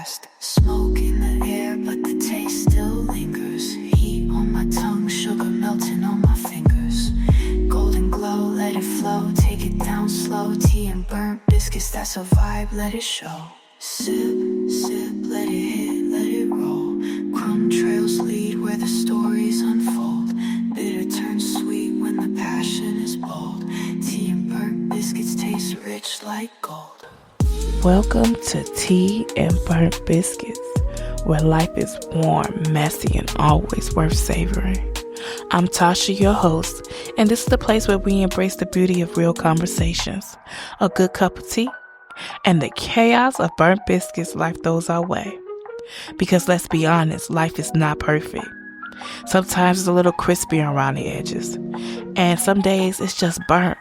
fast. Smoke in the air, but the taste still lingers. Heat on my tongue, sugar melting on my fingers. Golden glow, let it flow, take it down slow. Tea and burnt biscuits, that's a vibe, let it show. Sip, sip, let it hit, let it roll. Crumb trails lead where the stories unfold. Bitter turns sweet when the passion is bold. Tea and burnt biscuits taste rich like gold. Welcome to Tea and Burnt Biscuits, where life is warm, messy, and always worth savoring. I'm Tasha, your host, and this is the place where we embrace the beauty of real conversations, a good cup of tea, and the chaos of burnt biscuits life throws our way. Because let's be honest, life is not perfect. Sometimes it's a little crispy around the edges, and some days it's just burnt.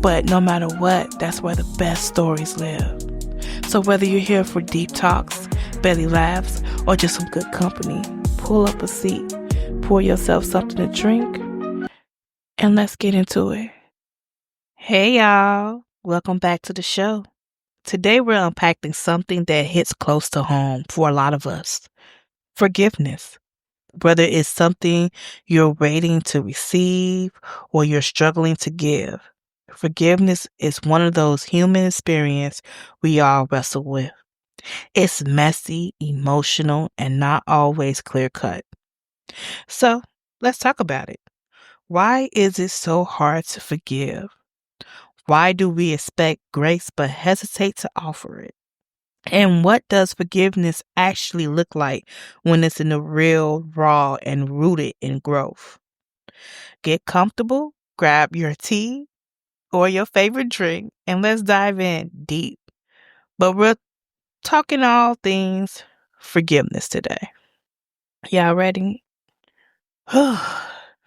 But no matter what, that's where the best stories live. So whether you're here for deep talks, belly laughs, or just some good company, pull up a seat, pour yourself something to drink, and let's get into it. Hey y'all, welcome back to the show. Today we're unpacking something that hits close to home for a lot of us. Forgiveness. Whether it's something you're waiting to receive or you're struggling to give. Forgiveness is one of those human experiences we all wrestle with. It's messy, emotional, and not always clear-cut. So, let's talk about it. Why is it so hard to forgive? Why do we expect grace but hesitate to offer it? And what does forgiveness actually look like when it's in the real, raw, and rooted in growth? Get comfortable, grab your tea or your favorite drink, and let's dive in deep. But we're talking all things forgiveness today. Y'all ready?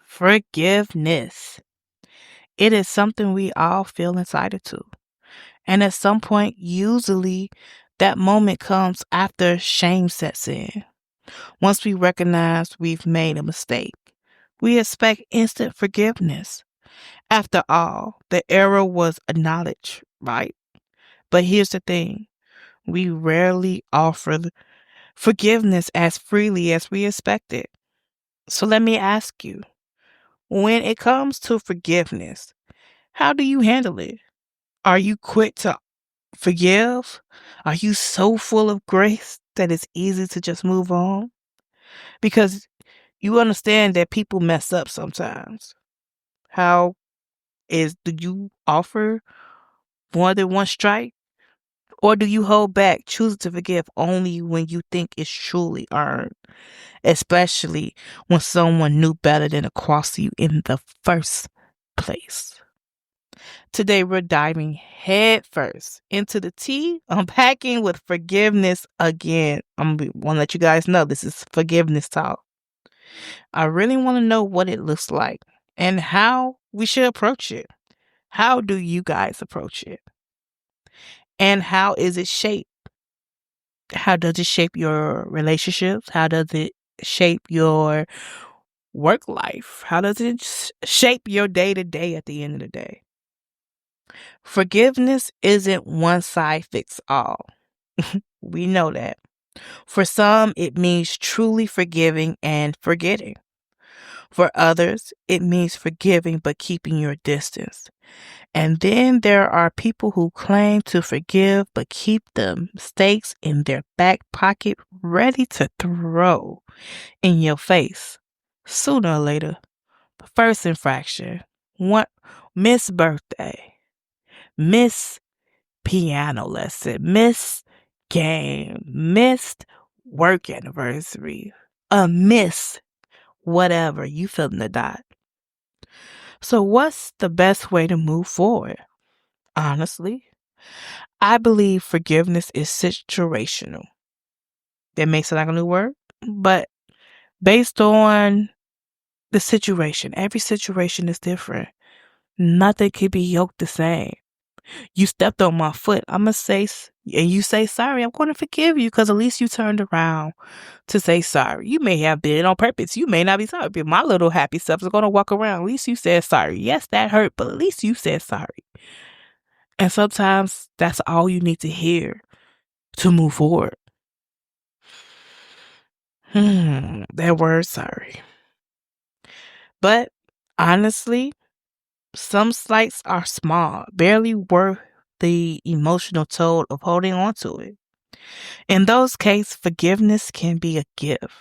Forgiveness. It is something we all feel entitled to. And at some point, usually, that moment comes after shame sets in. Once we recognize we've made a mistake, we expect instant forgiveness. After all, the error was acknowledged, right? But here's the thing. We rarely offer forgiveness as freely as we expect it. So let me ask you, when it comes to forgiveness, how do you handle it? Are you quick to forgive? Are you so full of grace that it's easy to just move on? Because you understand that people mess up sometimes. Do you offer more than one strike? Or do you hold back, choosing to forgive only when you think it's truly earned? Especially when someone knew better than to cross you in the first place. Today we're diving head first into the tea, unpacking with forgiveness again. I'm going to let you guys know this is forgiveness talk. I really want to know what it looks like and how we should approach it. How do you guys approach it? And how is it shaped? How does it shape your relationships? How does it shape your work life? How does it shape your day-to-day at the end of the day? Forgiveness isn't one size fits all. We know that. For some, it means truly forgiving and forgetting. For others, it means forgiving but keeping your distance. And then there are people who claim to forgive but keep the mistakes in their back pocket ready to throw in your face. Sooner or later, first infraction, missed birthday, missed piano lesson, missed game, missed work anniversary, a miss, whatever, you feeling the dot. So what's the best way to move forward? Honestly, I believe forgiveness is situational. That makes it like a new word, but based on the situation, every situation is different. Nothing can be yoked the same. You stepped on my foot, I'm going to say, and you say sorry, I'm going to forgive you because at least you turned around to say sorry. You may have been on purpose. You may not be sorry, but my little happy self is going to walk around. At least you said sorry. Yes, that hurt, but at least you said sorry. And sometimes that's all you need to hear to move forward. That word sorry. But honestly, some slights are small, barely worth the emotional toll of holding on to it. In those cases, forgiveness can be a gift,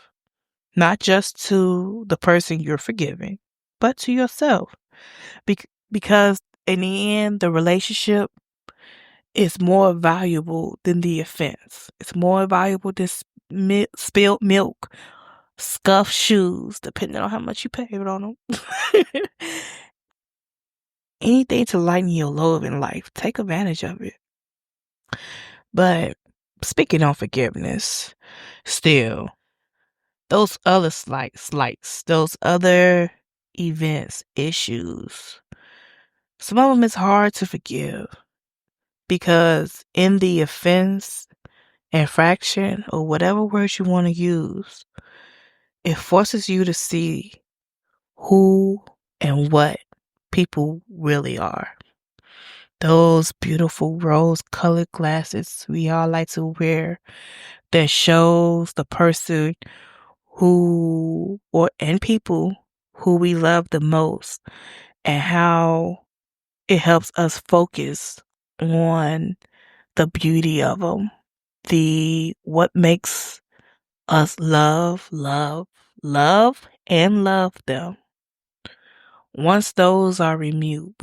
not just to the person you're forgiving, but to yourself. Because in the end, the relationship is more valuable than the offense. It's more valuable than spilled milk, scuffed shoes, depending on how much you paid on them. Anything to lighten your load in life, take advantage of it. But speaking on forgiveness, still, those other slights, those other events, issues, some of them is hard to forgive because in the offense, infraction, or whatever words you want to use, it forces you to see who and what people really are. Those beautiful rose-colored glasses we all like to wear that shows the person who or and people who we love the most and how it helps us focus on the beauty of them, the what makes us love them. Once those are removed,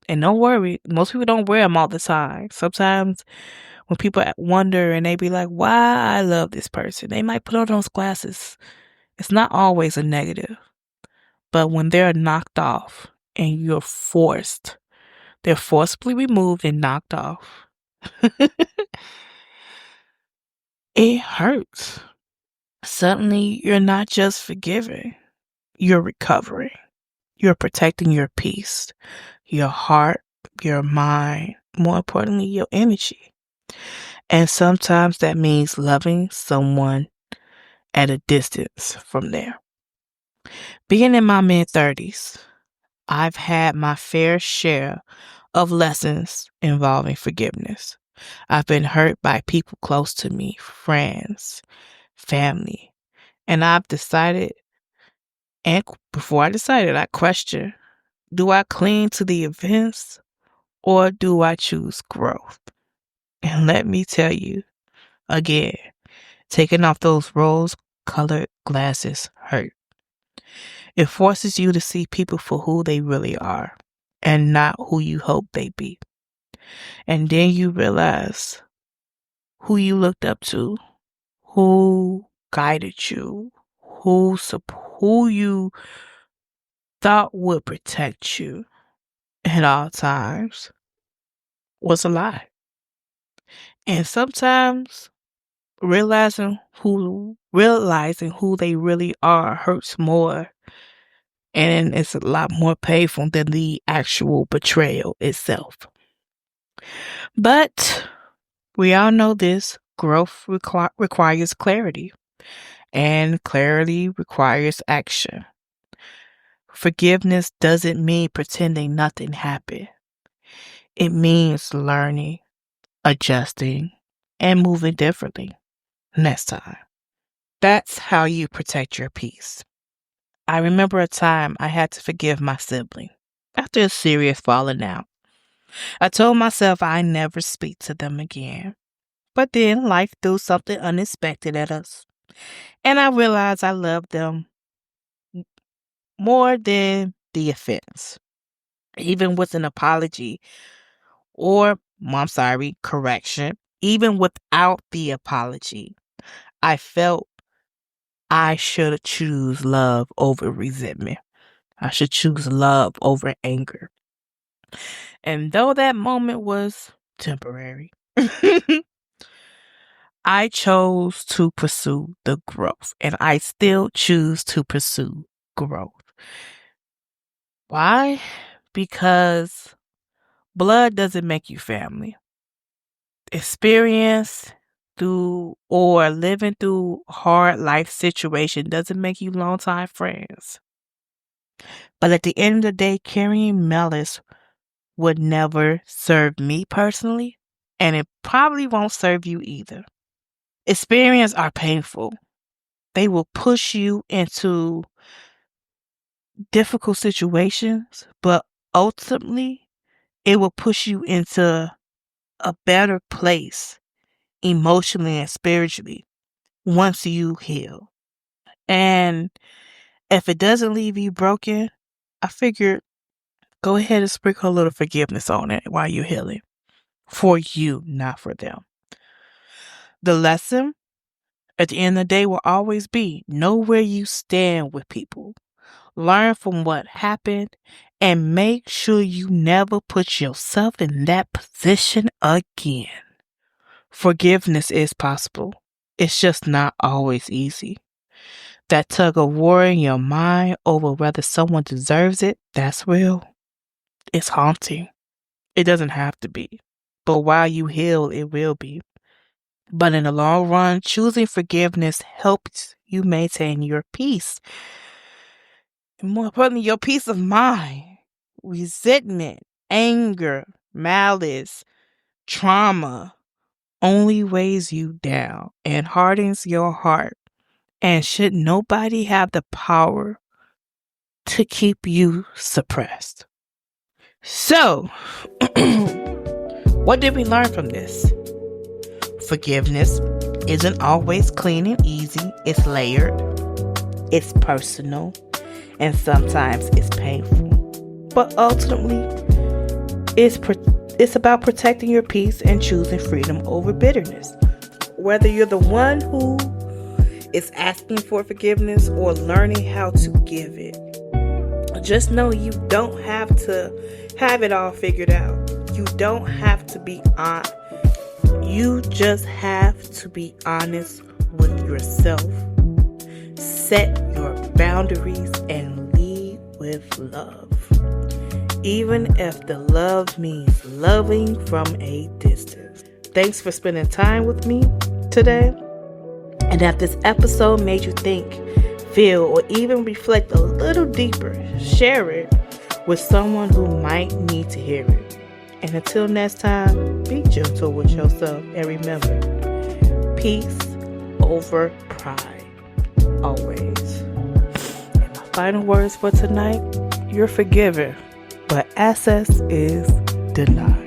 and don't worry, most people don't wear them all the time. Sometimes when people wonder and they be like, why I love this person, they might put on those glasses. It's not always a negative, but when they're knocked off and they're forcibly removed and knocked off, it hurts. Suddenly, you're not just forgiving, you're recovering. You're protecting your peace, your heart, your mind, more importantly, your energy. And sometimes that means loving someone at a distance from there. Being in my mid-30s, I've had my fair share of lessons involving forgiveness. I've been hurt by people close to me, friends, family, and I've decided, and before I decided, I questioned, do I cling to the events or do I choose growth? And let me tell you again, taking off those rose colored glasses hurt. It forces you to see people for who they really are and not who you hope they be. And then you realize who you looked up to, who guided you, who you thought would protect you at all times was a lie. And sometimes realizing who they really are hurts more and it's a lot more painful than the actual betrayal itself. But we all know this growth requires clarity, and clarity requires action. Forgiveness doesn't mean pretending nothing happened. It means learning, adjusting, and moving differently next time. That's how you protect your peace. I remember a time I had to forgive my sibling after a serious falling out. I told myself I'd never speak to them again. But then life threw something unexpected at us. And I realized I loved them more than the offense. Even with an apology or, I'm sorry, correction, even without the apology, I felt I should choose love over resentment. I should choose love over anger. And though that moment was temporary, I chose to pursue the growth, and I still choose to pursue growth. Why? Because blood doesn't make you family. Experience through or living through hard life situation doesn't make you longtime friends. But at the end of the day, carrying malice would never serve me personally, and it probably won't serve you either. Experiences are painful, They will push you into difficult situations, but ultimately, it will push you into a better place emotionally and spiritually once you heal. And if it doesn't leave you broken, I figured go ahead and sprinkle a little forgiveness on it while you're healing. For you, not for them. The lesson at the end of the day will always be know where you stand with people. Learn from what happened and make sure you never put yourself in that position again. Forgiveness is possible. It's just not always easy. That tug of war in your mind over whether someone deserves it, that's real. It's haunting. It doesn't have to be. But while you heal, it will be. But in the long run, choosing forgiveness helps you maintain your peace. And more importantly, your peace of mind. Resentment, anger, malice, trauma only weighs you down and hardens your heart. And should nobody have the power to keep you suppressed? So, what did we learn from this? Forgiveness isn't always clean and easy. It's layered, it's personal, and sometimes it's painful. But ultimately, it's about protecting your peace and choosing freedom over bitterness. Whether you're the one who is asking for forgiveness or learning how to give it, just know you don't have to have it all figured out. You don't have to be on. You just have to be honest with yourself. Set your boundaries and lead with love. Even if the love means loving from a distance. Thanks for spending time with me today. And if this episode made you think, feel, or even reflect a little deeper, share it with someone who might need to hear it. And until next time, be gentle with yourself and remember, peace over pride, always. And my final words for tonight, you're forgiven, but access is denied.